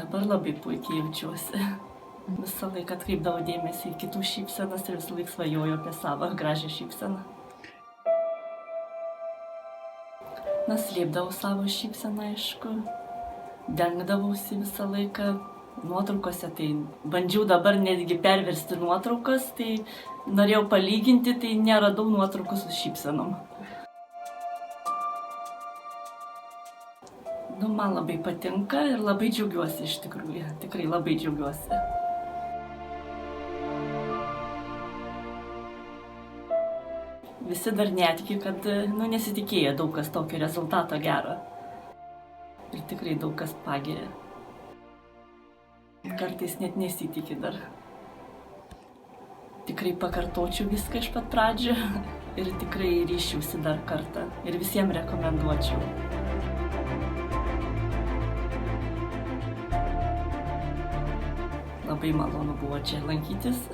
Dabar labai puikiai jaučiuosi. Visą laiką atkreipdavau dėmesį į kitų šypsenas ir visą laiką svajoju apie savo gražią šypseną. Slėpdavau savo šypseną, aišku. Dengdavausi visą laiką. Nuotraukose, tai bandžiau dabar netgi perversti nuotraukas, tai norėjau palyginti, tai neradau nuotraukų su šypsenom. Man labai patinka ir labai džiaugiuosi iš tikrųjų, tikrai labai džiaugiuosi. Visi dar netiki, kad nesitikėjo daug kas tokio rezultato gero. Ir tikrai daug kas pagirė. Kartais net nesitiki dar. Tikrai pakartočiau viską iš pat pradžių ir tikrai ryžčiausi dar kartą ir visiems rekomenduočiau. Labai malonu buvo čia lankytis.